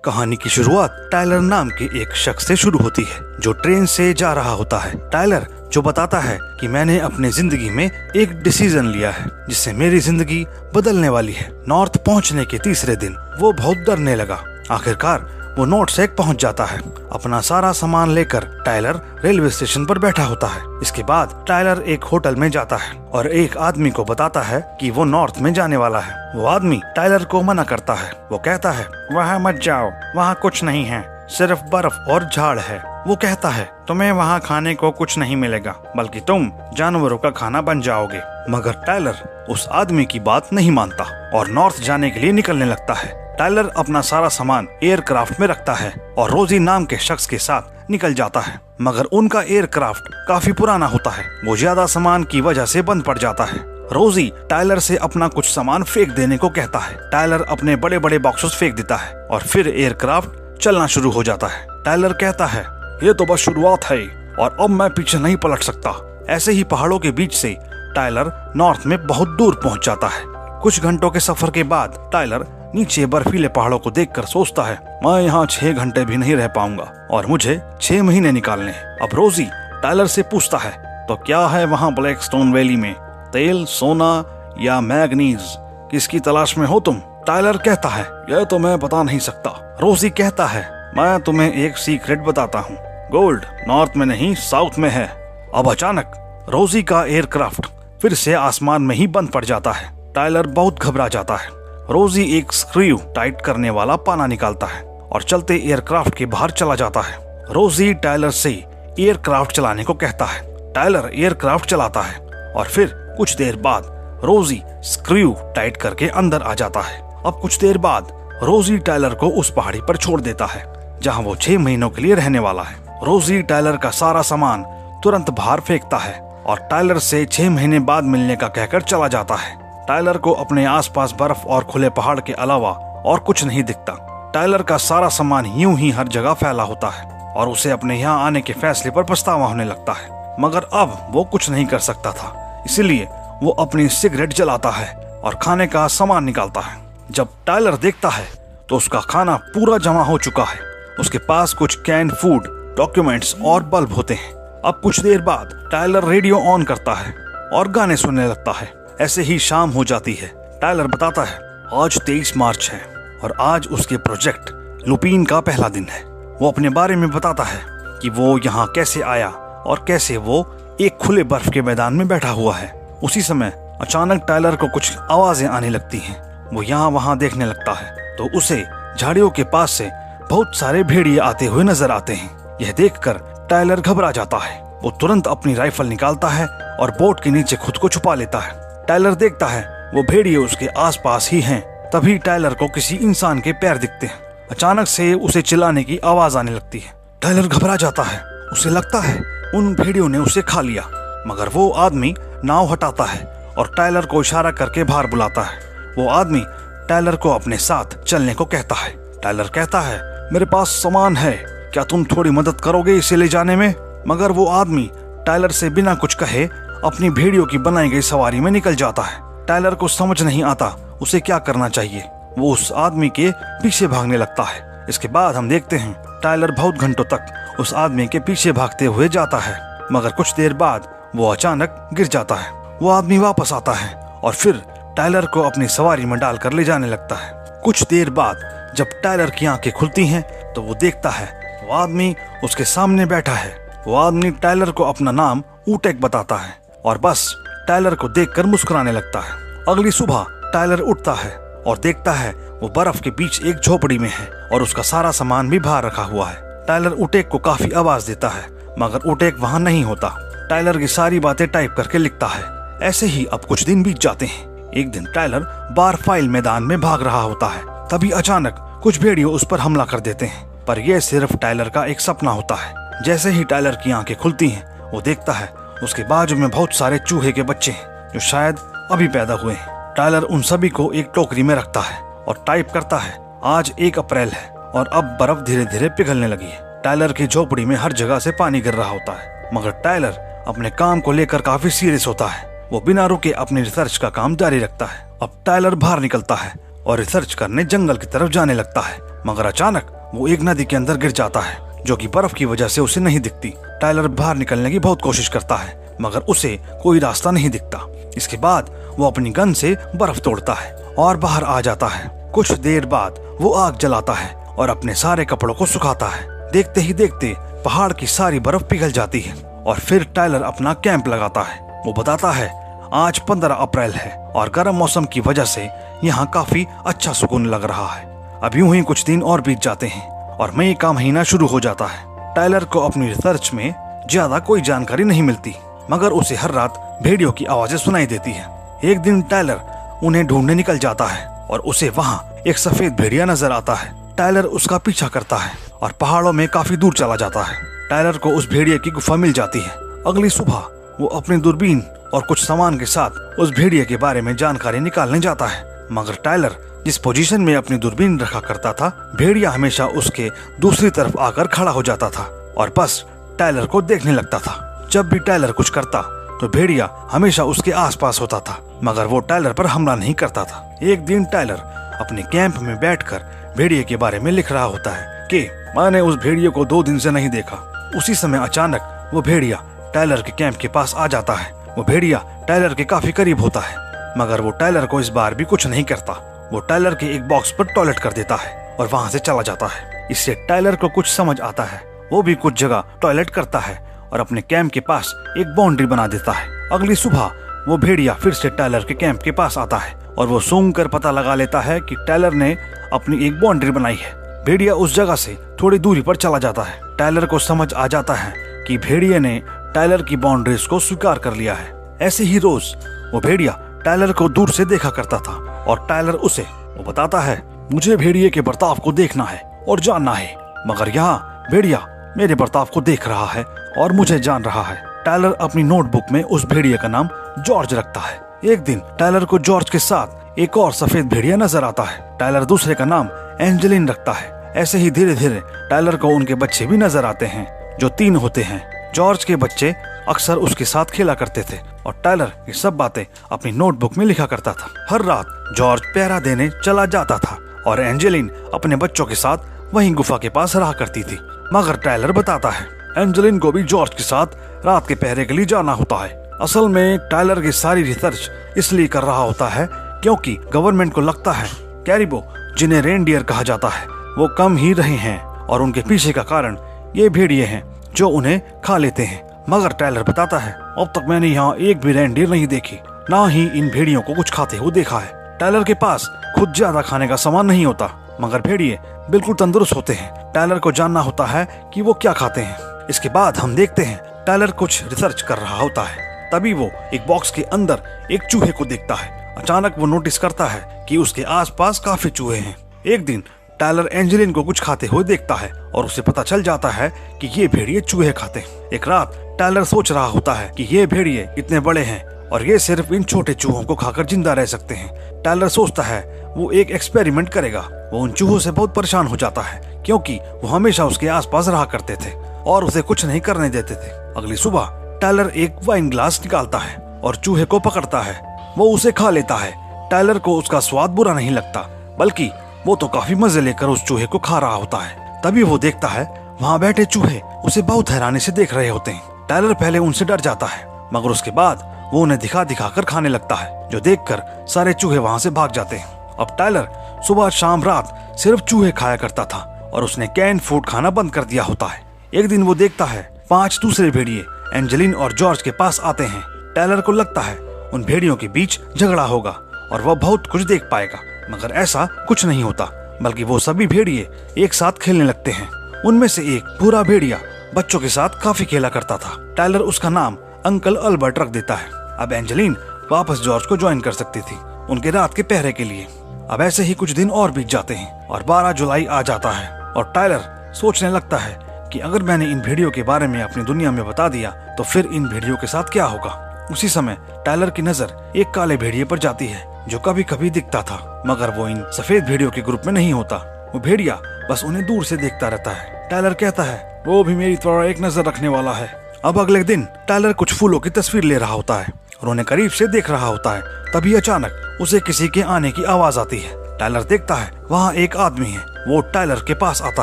कहानी की शुरुआत टाइलर नाम के एक शख्स से शुरू होती है जो ट्रेन से जा रहा होता है। टाइलर जो बताता है कि मैंने अपने जिंदगी में एक डिसीजन लिया है जिससे मेरी जिंदगी बदलने वाली है। नॉर्थ पहुंचने के तीसरे दिन वो बहुत डरने लगा। आखिरकार वो नॉर्थ से पहुंच जाता है। अपना सारा सामान लेकर टाइलर रेलवे स्टेशन पर बैठा होता है। इसके बाद टाइलर एक होटल में जाता है और एक आदमी को बताता है कि वो नॉर्थ में जाने वाला है। वो आदमी टाइलर को मना करता है। वो कहता है वहाँ मत जाओ, वहाँ कुछ नहीं है, सिर्फ बर्फ और झाड़ है। वो कहता है तुम्हें वहाँ खाने को कुछ नहीं मिलेगा, बल्कि तुम जानवरों का खाना बन जाओगे। मगर टाइलर उस आदमी की बात नहीं मानता और नॉर्थ जाने के लिए निकलने लगता है। टाइलर अपना सारा सामान एयरक्राफ्ट में रखता है और रोजी नाम के शख्स के साथ निकल जाता है। मगर उनका एयरक्राफ्ट काफी पुराना होता है। वो ज्यादा सामान की वजह से बंद पड़ जाता है। रोजी टाइलर से अपना कुछ सामान फेंक देने को कहता है। टाइलर अपने बड़े बड़े बॉक्सेस फेंक देता है और फिर एयरक्राफ्ट चलना शुरू हो जाता है। टाइलर कहता है ये तो बस शुरुआत है और अब मैं पीछे नहीं पलट सकता। ऐसे ही पहाड़ों के बीच से टाइलर नॉर्थ में बहुत दूर पहुंच जाता है। कुछ घंटों के सफर के बाद टाइलर नीचे बर्फीले पहाड़ों को देखकर सोचता है मैं यहाँ 6 घंटे भी नहीं रह पाऊंगा और मुझे 6 महीने निकालने हैं। अब रोजी टाइलर से पूछता है तो क्या है वहाँ ब्लैक स्टोन वैली में, तेल, सोना या मैग्नीज, किसकी तलाश में हो तुम? टाइलर कहता है यह तो मैं बता नहीं सकता। रोजी कहता है मैं तुम्हें एक सीक्रेट बताता हूँ, गोल्ड नॉर्थ में नहीं साउथ में है। अब अचानक रोजी का एयरक्राफ्ट फिर से आसमान में ही बंद पड़ जाता है। टाइलर बहुत घबरा जाता है। रोजी एक स्क्रू टाइट करने वाला पाना निकालता है और चलते एयरक्राफ्ट के बाहर चला जाता है। रोजी टाइलर से एयरक्राफ्ट चलाने को कहता है। टाइलर एयरक्राफ्ट चलाता है और फिर कुछ देर बाद रोजी स्क्रू टाइट करके अंदर आ जाता है। अब कुछ देर बाद रोजी टाइलर को उस पहाड़ी पर छोड़ देता है जहां वो 6 महीनों के लिए रहने वाला है। रोजी टाइलर का सारा सामान तुरंत बाहर फेंकता है और टाइलर से 6 महीने बाद मिलने का कहकर चला जाता है। टाइलर को अपने आसपास बर्फ और खुले पहाड़ के अलावा और कुछ नहीं दिखता। टाइलर का सारा सामान यूं ही हर जगह फैला होता है और उसे अपने यहाँ आने के फैसले पर पछतावा होने लगता है। मगर अब वो कुछ नहीं कर सकता था, इसलिए वो अपनी सिगरेट जलाता है और खाने का सामान निकालता है। जब टाइलर देखता है तो उसका खाना पूरा जमा हो चुका है। उसके पास कुछ कैन फूड, डॉक्यूमेंट्स और बल्ब होते हैं। अब कुछ देर बाद टाइलर रेडियो ऑन करता है और गाने सुनने लगता है। ऐसे ही शाम हो जाती है। टाइलर बताता है आज 23 मार्च है और आज उसके प्रोजेक्ट लुपीन का पहला दिन है। वो अपने बारे में बताता है कि वो यहाँ कैसे आया और कैसे वो एक खुले बर्फ के मैदान में बैठा हुआ है। उसी समय अचानक टाइलर को कुछ आवाजें आने लगती हैं। वो यहाँ वहाँ देखने लगता है तो उसे झाड़ियों के पास से बहुत सारे भेड़िए आते हुए नजर आते हैं। यह देखकर टाइलर घबरा जाता है। वो तुरंत अपनी राइफल निकालता है और बोट के नीचे खुद को छुपा लेता है। टाइलर देखता है वो भेड़िए उसके आसपास ही हैं। तभी टाइलर को किसी इंसान के पैर दिखते हैं। अचानक से उसे चिल्लाने की आवाज आने लगती है। टाइलर घबरा जाता है। उसे लगता है उन भेड़ियों ने उसे खा लिया। मगर वो आदमी नाव हटाता है और टाइलर को इशारा करके बाहर बुलाता है। वो आदमी टाइलर को अपने साथ चलने को कहता है। टाइलर कहता है मेरे पास सामान है, क्या तुम थोड़ी मदद करोगे इसे ले जाने में? मगर वो आदमी टाइलर से बिना कुछ कहे अपनी भेड़ियों की बनाई गई सवारी में निकल जाता है। टाइलर को समझ नहीं आता उसे क्या करना चाहिए। वो उस आदमी के पीछे भागने लगता है। इसके बाद हम देखते हैं टाइलर बहुत घंटों तक उस आदमी के पीछे भागते हुए जाता है। मगर कुछ देर बाद वो अचानक गिर जाता है। वो आदमी वापस आता है और फिर टाइलर को अपनी सवारी में डालकर ले जाने लगता है। कुछ देर बाद जब टाइलर की आंखें खुलती हैं तो वो देखता है वो आदमी उसके सामने बैठा है। वो आदमी टाइलर को अपना नाम ऊटेक बताता है और बस टाइलर को देखकर मुस्कुराने लगता है। अगली सुबह टाइलर उठता है और देखता है वो बर्फ के बीच एक झोपड़ी में है और उसका सारा सामान भी बाहर रखा हुआ है। टाइलर ऊटेक को काफी आवाज देता है मगर ऊटेक वहाँ नहीं होता। टाइलर की सारी बातें टाइप करके लिखता है। ऐसे ही अब कुछ दिन बीत जाते हैं। एक दिन टाइलर बार फाइल मैदान में भाग रहा होता है। तभी अचानक कुछ भेड़िए उस पर हमला कर देते हैं। पर यह सिर्फ टाइलर का एक सपना होता है। जैसे ही टाइलर की आंखें खुलती हैं वो देखता है उसके बाजू में बहुत सारे चूहे के बच्चे हैं जो शायद अभी पैदा हुए हैं। टाइलर उन सभी को एक टोकरी में रखता है और टाइप करता है आज 1 अप्रैल है और अब बर्फ धीरे धीरे पिघलने लगी है। टाइलर की झोपड़ी में हर जगह से पानी गिर रहा होता है। मगर टाइलर अपने काम को लेकर काफी सीरियस होता है। वो बिना रुके अपनी रिसर्च का काम जारी रखता है। अब टाइलर बाहर निकलता है और रिसर्च करने जंगल की तरफ जाने लगता है। मगर अचानक वो एक नदी के अंदर गिर जाता है जो कि बर्फ की वजह से उसे नहीं दिखती। टाइलर बाहर निकलने की बहुत कोशिश करता है मगर उसे कोई रास्ता नहीं दिखता। इसके बाद वो अपनी गन से बर्फ तोड़ता है और बाहर आ जाता है। कुछ देर बाद वो आग जलाता है और अपने सारे कपड़ों को सुखाता है। देखते ही देखते पहाड़ की सारी बर्फ पिघल जाती है और फिर टाइलर अपना कैंप लगाता है। वो बताता है आज 15 अप्रैल है और गर्म मौसम की वजह से यहाँ काफी अच्छा सुकून लग रहा है। अब यूं ही कुछ दिन और बीत जाते हैं और मई का महीना शुरू हो जाता है। टाइलर को अपनी रिसर्च में ज्यादा कोई जानकारी नहीं मिलती मगर उसे हर रात भेड़ियों की आवाजें सुनाई देती है। एक दिन टाइलर उन्हें ढूंढने निकल जाता है और उसे वहाँ एक सफेद भेड़िया नजर आता है। टाइलर उसका पीछा करता है और पहाड़ों में काफी दूर चला जाता है। टाइलर को उस भेड़िए की गुफा मिल जाती है। अगली सुबह वो अपनी दूरबीन और कुछ सामान के साथ उस भेड़िए के बारे में जानकारी निकालने जाता है मगर टाइलर जिस पोजीशन में अपनी दूरबीन रखा करता था, भेड़िया हमेशा उसके दूसरी तरफ आकर खड़ा हो जाता था और बस टाइलर को देखने लगता था। जब भी टाइलर कुछ करता तो भेड़िया हमेशा उसके आसपास होता था मगर वो टाइलर पर हमला नहीं करता था। एक दिन टाइलर अपने कैंप में बैठकर भेड़िए के बारे में लिख रहा होता है कि मैंने उस भेड़िए को 2 दिन से नहीं देखा। उसी समय अचानक वो भेड़िया टाइलर के कैंप के पास आ जाता है। वो भेड़िया टाइलर के काफी करीब होता है मगर वो टाइलर को इस बार भी कुछ नहीं करता। वो टाइलर के एक बॉक्स पर टॉयलेट कर देता है और वहाँ से चला जाता है। इससे टाइलर को कुछ समझ आता है। वो भी कुछ जगह टॉयलेट करता है और अपने कैंप के पास एक बाउंड्री बना देता है। अगली सुबह वो भेड़िया फिर से टाइलर के कैंप के पास आता है और वो सूंघ कर पता लगा लेता है कि टाइलर ने अपनी एक बाउंड्री बनाई है। भेड़िया उस जगह से थोड़ी दूरी पर चला जाता है। टाइलर को समझ आ जाता है कि भेड़िए ने टाइलर की बाउंड्रीज को स्वीकार कर लिया है। ऐसे ही रोज वो भेड़िया टाइलर को दूर से देखा करता था और टाइलर उसे वो बताता है मुझे भेड़िए के बर्ताव को देखना है और जानना है मगर यहाँ भेड़िया मेरे बर्ताव को देख रहा है और मुझे जान रहा है। टाइलर अपनी नोटबुक में उस भेड़िए का नाम जॉर्ज रखता है। एक दिन टाइलर को जॉर्ज के साथ एक और सफेद भेड़िया नजर आता है। टाइलर दूसरे का नाम एंजेलिन रखता है। ऐसे ही धीरे धीरे टाइलर को उनके बच्चे भी नजर आते हैं जो 3 होते हैं। जॉर्ज के बच्चे अक्सर उसके साथ खेला करते थे और टाइलर ये सब बातें अपनी नोटबुक में लिखा करता था। हर रात जॉर्ज पहरा देने चला जाता था और एंजेलिन अपने बच्चों के साथ वहीं गुफा के पास रहा करती थी। मगर टाइलर बताता है एंजेलिन को भी जॉर्ज के साथ रात के पहरे के लिए जाना होता है। असल में टाइलर की सारी रिसर्च इसलिए कर रहा होता है क्योंकि गवर्नमेंट को लगता है कैरिबो जिन्हें रेनडियर कहा जाता है वो कम ही रहे हैं और उनके पीछे का कारण ये भेड़िए हैं जो उन्हें खा लेते हैं। मगर टाइलर बताता है अब तक मैंने यहाँ एक भी रेनडियर नहीं देखी, ना ही इन भेड़ियों को कुछ खाते हुए देखा है। टाइलर के पास खुद ज्यादा खाने का सामान नहीं होता मगर भेड़िए बिल्कुल तंदुरुस्त होते हैं। टाइलर को जानना होता है कि वो क्या खाते हैं। इसके बाद हम देखते हैं टाइलर कुछ रिसर्च कर रहा होता है। तभी वो एक बॉक्स के अंदर एक चूहे को देखता है। अचानक वो नोटिस करता है कि उसके आसपास काफी चूहे हैं। एक दिन टाइलर एंजेलिन को कुछ खाते हुए देखता है और उसे पता चल जाता है कि ये भेड़िए चूहे खाते हैं। एक रात टाइलर सोच रहा होता है कि ये भेड़िए इतने बड़े हैं और ये सिर्फ इन छोटे चूहों को खाकर जिंदा रह सकते हैं। टाइलर सोचता है वो एक एक्सपेरिमेंट करेगा। वो उन चूहों से बहुत परेशान हो जाता है क्योंकि वो हमेशा उसके आसपास रहा करते थे और उसे कुछ नहीं करने देते थे। अगली सुबह टाइलर एक वाइन ग्लास निकालता है और चूहे को पकड़ता है। वो उसे खा लेता है। टाइलर को उसका स्वाद बुरा नहीं लगता बल्कि वो तो काफी मजे लेकर उस चूहे को खा रहा होता है। तभी वो देखता है वहाँ बैठे चूहे उसे बहुत हैरानी से देख रहे होते हैं। टाइलर पहले उनसे डर जाता है मगर उसके बाद वो उन्हें दिखा दिखा कर खाने लगता है जो देखकर सारे चूहे वहाँ से भाग जाते हैं। अब टाइलर सुबह शाम रात सिर्फ चूहे खाया करता था और उसने कैन फूड खाना बंद कर दिया होता है। एक दिन वो देखता है 5 दूसरे भेड़िए एंजेलिन और जॉर्ज के पास आते हैं। टाइलर को लगता है उन भेड़ियों के बीच झगड़ा होगा और वह बहुत कुछ देख पाएगा मगर ऐसा कुछ नहीं होता बल्कि वो सभी भेड़िए एक साथ खेलने लगते हैं। उनमें से एक पूरा भेड़िया बच्चों के साथ काफी खेला करता था। टाइलर उसका नाम अंकल अल्बर्ट रख देता है। अब एंजेलिन वापस जॉर्ज को ज्वाइन कर सकती थी उनके रात के पहरे के लिए। अब ऐसे ही कुछ दिन और बीत जाते हैं और 12 जुलाई आ जाता है और टाइलर सोचने लगता है कि अगर मैंने इन भेड़ियों के बारे में अपनी दुनिया में बता दिया तो फिर इन भेड़ियों के साथ क्या होगा। उसी समय टाइलर की नजर एक काले भेड़िए पर जाती है जो कभी कभी दिखता था मगर वो इन सफेद भेड़ियों के ग्रुप में नहीं होता। वो भेड़िया बस उन्हें दूर से देखता रहता है। टाइलर कहता है वो भी मेरी तरह एक नजर रखने वाला है। अब अगले दिन टाइलर कुछ फूलों की तस्वीर ले रहा होता है और उन्हें करीब से देख रहा होता है। तभी अचानक उसे किसी के आने की आवाज आती है। टायलर देखता है वहाँ एक आदमी है। वो टायलर के पास आता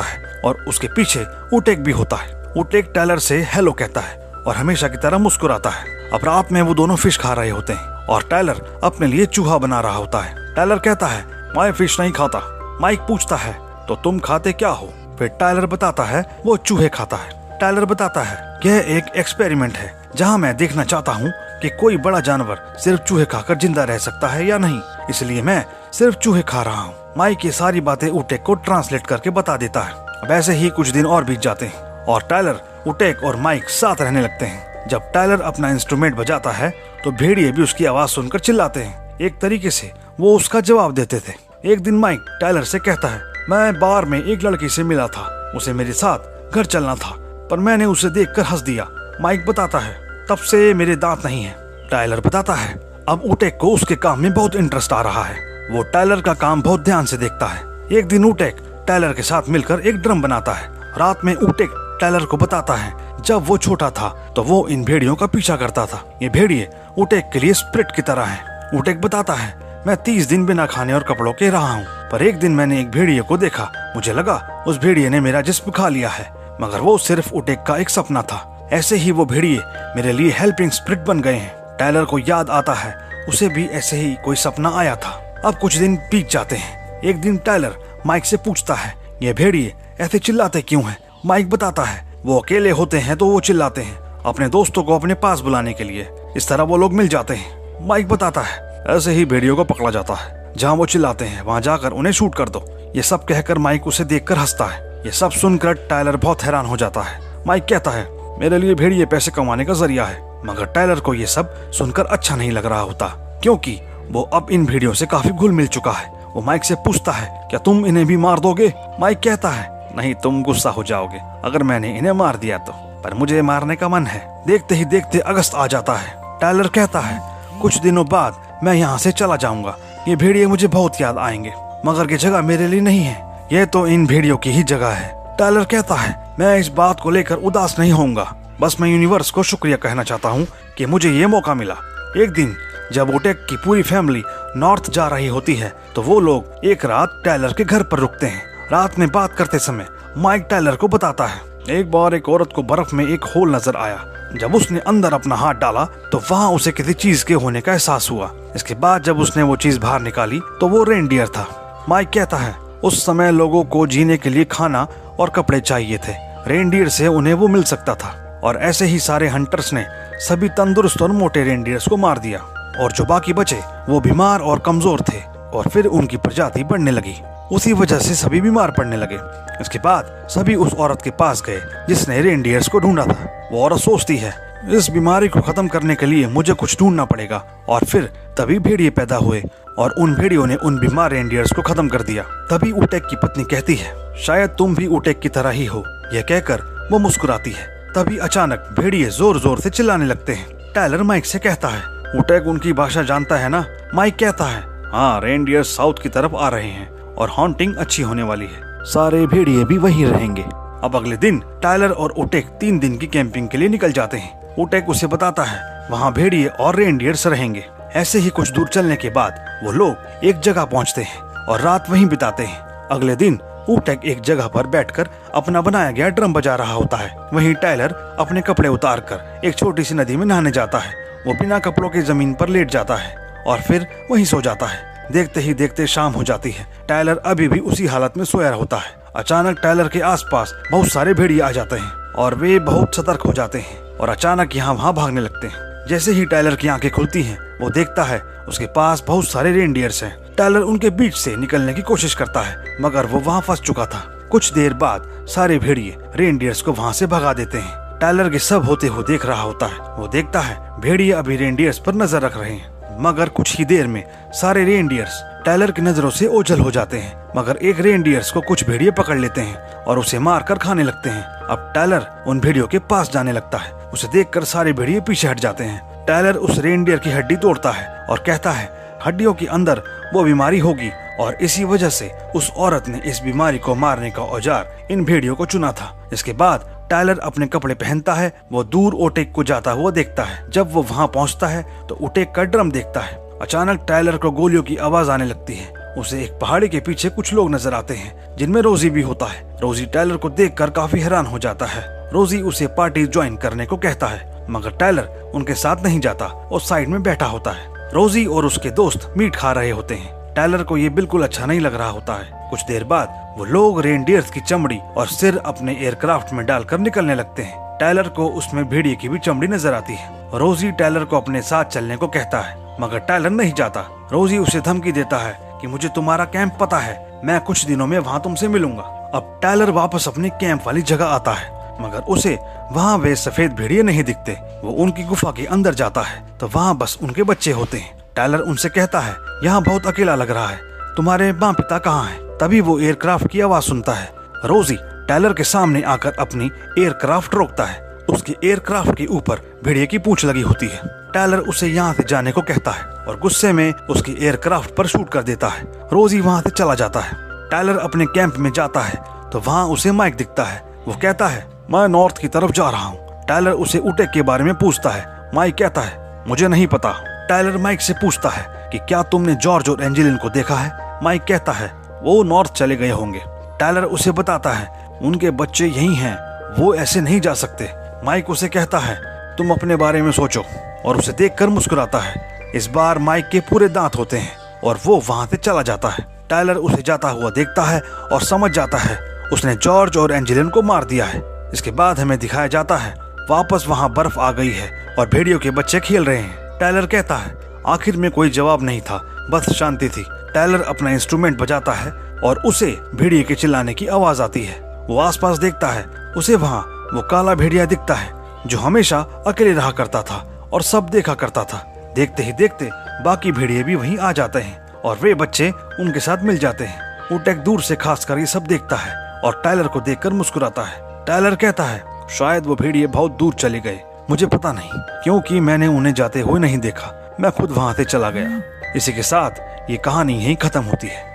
है और उसके पीछे उटेक भी होता है। उटेक टायलर से हेलो कहता है और हमेशा की तरह मुस्कुराता है। अब रात में वो दोनों फिश खा रहे होते हैं और टायलर अपने लिए चूहा बना रहा होता है। टायलर कहता है मैं फिश नहीं खाता। माइक पूछता है तो तुम खाते क्या हो? फिर टायलर बताता है वो चूहे खाता है। टायलर बताता है यह एक एक्सपेरिमेंट है जहाँ मैं देखना चाहता हूँ कि कोई बड़ा जानवर सिर्फ चूहे खाकर जिंदा रह सकता है या नहीं, इसलिए मैं सिर्फ चूहे खा रहा हूँ। माइक ये सारी बातें उटेक को ट्रांसलेट करके बता देता है। अब ऐसे ही कुछ दिन और बीत जाते हैं और टायलर, उटेक और माइक साथ रहने लगते हैं। जब टायलर अपना इंस्ट्रूमेंट बजाता है तो भेड़िए भी उसकी आवाज सुनकर चिल्लाते हैं। एक तरीके से वो उसका जवाब देते थे। एक दिन माइक टायलर से कहता है मैं बार में एक लड़की से मिला था, उसे मेरे साथ घर चलना था पर मैंने उसे देखकर हंस दिया। माइक बताता है तब से मेरे दांत नहीं है। टायलर बताता है अब उटेक को उसके काम में बहुत इंटरेस्ट आ रहा है। वो टायलर का काम बहुत ध्यान से देखता है। एक दिन उटेक टायलर के साथ मिलकर एक ड्रम बनाता है। रात में उटेक टायलर को बताता है जब वो छोटा था तो वो इन भेड़ियों का पीछा करता था। ये भेड़िए उटेक के लिए स्प्रिट की तरह हैं। उटेक बताता है मैं 30 दिन बिना खाने और कपड़ों के रहा हूँ, पर एक दिन मैंने एक भेड़िए को देखा। मुझे लगा उस भेड़िए ने मेरा जिस्म खा लिया है, मगर वो सिर्फ उटेक का एक सपना था। ऐसे ही वो भेड़िए मेरे लिए हेल्पिंग स्प्रिट बन गए हैं। टायलर को याद आता है उसे भी ऐसे ही कोई सपना आया था। अब कुछ दिन बीत जाते हैं। एक दिन टायलर माइक से पूछता है ये भेड़िए ऐसे चिल्लाते क्यों हैं? माइक बताता है वो अकेले होते हैं तो वो चिल्लाते हैं अपने दोस्तों को अपने पास बुलाने के लिए, इस तरह वो लोग मिल जाते हैं। माइक बताता है ऐसे ही भेड़ियों को पकड़ा जाता है, जहाँ वो चिल्लाते हैं वहाँ जाकर उन्हें शूट कर दो। ये सब कहकर माइक उसे देखकर हंसता है। ये सब सुनकर टायलर बहुत हैरान हो जाता है। माइक कहता है मेरे लिए भेड़िए पैसे कमाने का जरिया है, मगर टायलर को ये सब सुनकर अच्छा नहीं लग रहा होता क्योंकि वो अब इन भेड़ियों से काफी घुल मिल चुका है। वो माइक से पूछता है क्या तुम इन्हें भी मार दोगे? माइक कहता है नहीं, तुम गुस्सा हो जाओगे अगर मैंने इन्हें मार दिया तो, पर मुझे मारने का मन है। देखते ही देखते अगस्त आ जाता है। टायलर कहता है कुछ दिनों बाद मैं यहाँ से चला जाऊंगा। ये भेड़िए मुझे बहुत याद आएंगे, मगर ये जगह मेरे लिए नहीं है, ये तो इन भेड़ियों की ही जगह है। टायलर कहता है मैं इस बात को लेकर उदास नहीं होऊंगा, बस मैं यूनिवर्स को शुक्रिया कहना चाहता हूँ कि मुझे ये मौका मिला। एक दिन जब उटेक की पूरी फैमिली नॉर्थ जा रही होती है तो वो लोग एक रात टायलर के घर पर रुकते हैं। रात में बात करते समय माइक टायलर को बताता है एक बार एक औरत को बर्फ में एक होल नजर आया। जब उसने अंदर अपना हाथ डाला तो वहाँ उसे किसी चीज के होने का एहसास हुआ। इसके बाद जब उसने वो चीज बाहर निकाली तो वो रेनडियर था। माइक कहता है उस समय लोगों को जीने के लिए खाना और कपड़े चाहिए थे, रेनडियर से उन्हें वो मिल सकता था। और ऐसे ही सारे हंटर्स ने सभी तंदुरुस्त और मोटे रेनडियर्स को मार दिया और जो बाकी बचे वो बीमार और कमजोर थे और फिर उनकी प्रजाति बढ़ने लगी। उसी वजह से सभी बीमार पड़ने लगे। इसके बाद सभी उस औरत के पास गए जिसने रेनडियर्स को ढूंढा था। वो औरत सोचती है इस बीमारी को खत्म करने के लिए मुझे कुछ ढूंढना पड़ेगा और फिर तभी भेड़िए पैदा हुए और उन भेड़ियों ने उन बीमार रेनडियर्स को खत्म कर दिया। तभी उटेक की पत्नी कहती है शायद तुम भी उटेक की तरह ही हो। यह कहकर वो मुस्कुराती है। तभी अचानक भेड़िए जोर जोर से चिल्लाने लगते हैं। टायलर माइक से कहता है उटेक उनकी भाषा जानता है ना? माइक कहता है हाँ, रेनडियर साउथ की तरफ आ रहे हैं और हॉन्टिंग अच्छी होने वाली है, सारे भेड़िए भी वहीं रहेंगे। अब अगले दिन टायलर और उटेक 3 दिन की कैंपिंग के लिए निकल जाते हैं। उटेक उसे बताता है वहाँ भेड़िए और रेनडियर्स रहेंगे। ऐसे ही कुछ दूर चलने के बाद वो लोग एक जगह पहुँचते हैं और रात वहीं बिताते हैं। अगले दिन उटेक एक जगह पर बैठकर अपना बनाया गया ड्रम बजा रहा होता है। वहीं टायलर अपने कपड़े उतार कर एक छोटी सी नदी में नहाने जाता है। वो बिना कपड़ों के जमीन पर लेट जाता है और फिर वहीं सो जाता है। देखते ही देखते शाम हो जाती है। टायलर अभी भी उसी हालत में सोया होता है। अचानक टायलर के आसपास बहुत सारे भेड़िए आ जाते हैं और वे बहुत सतर्क हो जाते हैं और अचानक यहाँ वहाँ भागने लगते हैं। जैसे ही टायलर की आंखें खुलती हैं, वो देखता है उसके पास बहुत सारे रेनडियर्स हैं। टायलर उनके बीच से निकलने की कोशिश करता है, मगर वो वहाँ फंस चुका था। कुछ देर बाद सारे भेड़िए रेनडियर्स को वहाँ से भगा देते हैं। टायलर के सब होते हुए देख रहा होता है। वो देखता है भेड़िए अभी रेनडियर्स पर नजर रख रहे हैं, मगर कुछ ही देर में सारे रेनडियर्स टायलर की नजरों से ओझल हो जाते हैं। मगर एक रेनडियर्स को कुछ भेड़िए पकड़ लेते हैं और उसे मार कर खाने लगते हैं। अब टायलर उन भेड़ियों के पास जाने लगता है। उसे देखकर सारे भेड़िए पीछे हट जाते हैं। टायलर उस रेनडियर की हड्डी तोड़ता है और कहता है हड्डियों के अंदर वो बीमारी होगी और इसी वजह से उस औरत ने इस बीमारी को मारने का औजार इन भेड़ियों को चुना था। इसके बाद टायलर अपने कपड़े पहनता है। वो दूर उटेक को जाता हुआ देखता है। जब वो वहाँ पहुँचता है तो उटेक का ड्रम देखता है। अचानक टायलर को गोलियों की आवाज आने लगती है उसे एक पहाड़ी के पीछे कुछ लोग नजर आते हैं जिनमें रोजी भी होता है। रोजी टायलर को देखकर काफी हैरान हो जाता है। रोजी उसे पार्टी ज्वाइन करने को कहता है, मगर टायलर उनके साथ नहीं जाता और साइड में बैठा होता है। रोजी और उसके दोस्त मीट खा रहे होते हैं। टायलर को ये बिल्कुल अच्छा नहीं लग रहा होता है। कुछ देर बाद वो लोग रेनडियर्स की चमड़ी और सिर अपने एयरक्राफ्ट में डालकर निकलने लगते हैं। टायलर को उसमें भेड़िए की भी चमड़ी नजर आती है। रोजी टायलर को अपने साथ चलने को कहता है, मगर टायलर नहीं जाता। रोजी उसे धमकी देता है कि मुझे तुम्हारा कैंप पता है, मैं कुछ दिनों में वहाँ तुमसे मिलूंगा। अब टायलर वापस अपनी कैंप वाली जगह आता है, मगर उसे वहाँ वे सफेद भेड़िए नहीं दिखते। वो उनकी गुफा के अंदर जाता है तो वहाँ बस उनके बच्चे होते हैं। टायलर उनसे कहता है, यहाँ बहुत अकेला लग रहा है, तुम्हारे माँ पिता कहाँ हैं? तभी वो एयरक्राफ्ट की आवाज सुनता है। रोजी टायलर के सामने आकर अपनी एयरक्राफ्ट रोकता है। उसकी एयरक्राफ्ट के ऊपर भेड़िए की पूंछ लगी होती है। टायलर उसे यहाँ से जाने को कहता है और गुस्से में उसकी एयरक्राफ्ट पर शूट कर देता है। रोजी वहाँ से चला जाता है। टायलर अपने कैंप में जाता है तो वहाँ उसे माइक दिखता है। वो कहता है, मैं नॉर्थ की तरफ जा रहा हूँ। टायलर उसे उटेक के बारे में पूछता है। माइक कहता है, मुझे नहीं पता। टायलर माइक से पूछता है कि क्या तुमने जॉर्ज और एंजेलिन को देखा है? माइक कहता है, वो नॉर्थ चले गए होंगे। टायलर उसे बताता है, उनके बच्चे यही हैं, वो ऐसे नहीं जा सकते। माइक उसे कहता है, तुम अपने बारे में सोचो, और उसे देखकर मुस्कुराता है। इस बार माइक के पूरे दांत होते हैं और वो वहां से चला जाता है। टायलर उसे जाता हुआ देखता है और समझ जाता है उसने जॉर्ज और एंजेलिन को मार दिया है। इसके बाद हमें दिखाया जाता है वापस वहां बर्फ आ गई है और भेड़ियों के बच्चे खेल रहे हैं। टायलर कहता है, आखिर में कोई जवाब नहीं था, बस शांति थी। टायलर अपना इंस्ट्रूमेंट बजाता है और उसे भेड़िए के चिल्लाने की आवाज आती है। वो आसपास देखता है, उसे वहाँ वो काला भेड़िया दिखता है जो हमेशा अकेले रहा करता था और सब देखा करता था। देखते ही देखते बाकी भेड़िए भी वहीं आ जाते हैं और वे बच्चे उनके साथ मिल जाते हैं। उटेक दूर से खासकर ये सब देखता है और टायलर को देखकर मुस्कुराता है। टायलर कहता है, शायद वो भेड़िए बहुत दूर चले गए, मुझे पता नहीं, क्योंकि मैंने उन्हें जाते हुए नहीं देखा, मैं खुद वहां से चला गया। इसी के साथ ये कहानी यहीं खत्म होती है।